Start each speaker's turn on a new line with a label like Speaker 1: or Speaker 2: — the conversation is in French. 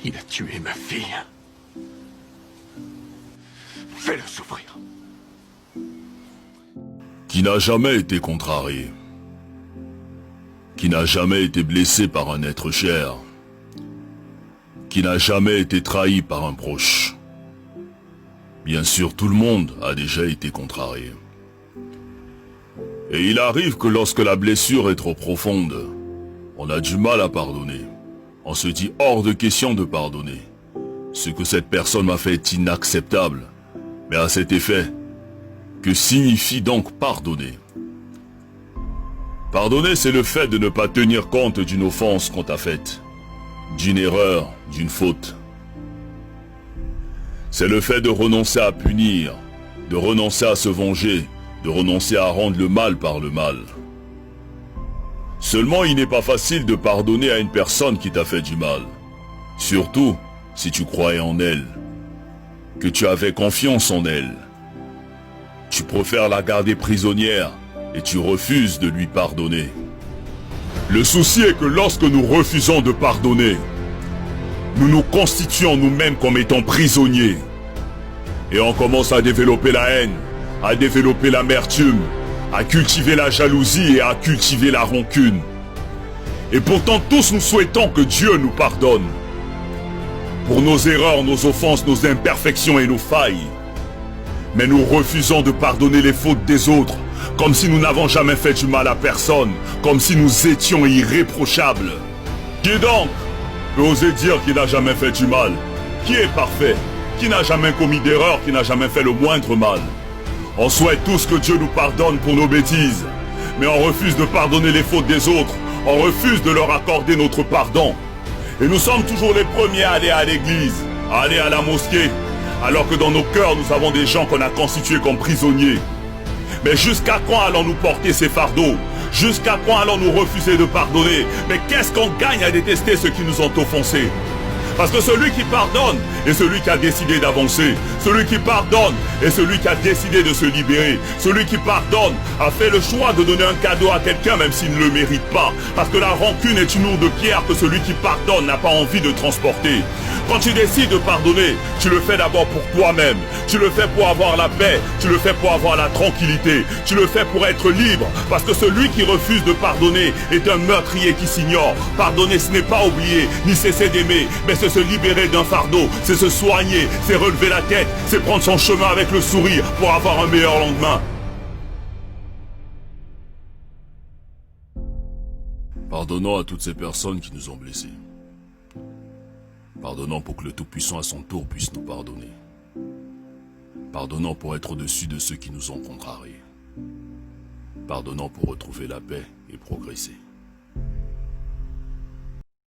Speaker 1: Il a tué ma fille. Fais-le souffrir.
Speaker 2: Qui n'a jamais été contrarié, qui n'a jamais été blessé par un être cher, qui n'a jamais été trahi par un proche. Bien sûr, tout le monde a déjà été contrarié. Et il arrive que lorsque la blessure est trop profonde, on a du mal à pardonner. On se dit hors de question de pardonner. Ce que cette personne m'a fait est inacceptable. Mais à cet effet, que signifie donc pardonner? Pardonner, c'est le fait de ne pas tenir compte d'une offense qu'on t'a faite, d'une erreur, d'une faute. C'est le fait de renoncer à punir, de renoncer à se venger, de renoncer à rendre le mal par le mal. Seulement, il n'est pas facile de pardonner à une personne qui t'a fait du mal. Surtout si tu croyais en elle, que tu avais confiance en elle. Tu préfères la garder prisonnière et tu refuses de lui pardonner. Le souci est que lorsque nous refusons de pardonner, nous nous constituons nous-mêmes comme étant prisonniers. Et on commence à développer la haine, à développer l'amertume, à cultiver la jalousie et à cultiver la rancune. Et pourtant tous nous souhaitons que Dieu nous pardonne. Pour nos erreurs, nos offenses, nos imperfections et nos failles. Mais nous refusons de pardonner les fautes des autres, comme si nous n'avons jamais fait du mal à personne, comme si nous étions irréprochables. Qui donc peut oser dire qu'il n'a jamais fait du mal? Qui est parfait? Qui n'a jamais commis d'erreur? Qui n'a jamais fait le moindre mal? On souhaite tous que Dieu nous pardonne pour nos bêtises, mais on refuse de pardonner les fautes des autres, on refuse de leur accorder notre pardon. Et nous sommes toujours les premiers à aller à l'église, à aller à la mosquée, alors que dans nos cœurs nous avons des gens qu'on a constitués comme prisonniers. Mais jusqu'à quand allons-nous porter ces fardeaux? Jusqu'à quand allons-nous refuser de pardonner? Mais qu'est-ce qu'on gagne à détester ceux qui nous ont offensés? Parce que celui qui pardonne est celui qui a décidé d'avancer. Celui qui pardonne est celui qui a décidé de se libérer. Celui qui pardonne a fait le choix de donner un cadeau à quelqu'un même s'il ne le mérite pas. Parce que la rancune est une lourde pierre que celui qui pardonne n'a pas envie de transporter. Quand tu décides de pardonner, tu le fais d'abord pour toi-même. Tu le fais pour avoir la paix. Tu le fais pour avoir la tranquillité. Tu le fais pour être libre. Parce que celui qui refuse de pardonner est un meurtrier qui s'ignore. Pardonner, ce n'est pas oublier, ni cesser d'aimer, mais c'est se libérer d'un fardeau, c'est se soigner, c'est relever la tête, c'est prendre son chemin avec le sourire pour avoir un meilleur lendemain. Pardonnons à toutes ces personnes qui nous ont blessés. Pardonnons pour que le Tout-Puissant à son tour puisse nous pardonner. Pardonnons pour être au-dessus de ceux qui nous ont contrariés. Pardonnons pour retrouver la paix et progresser.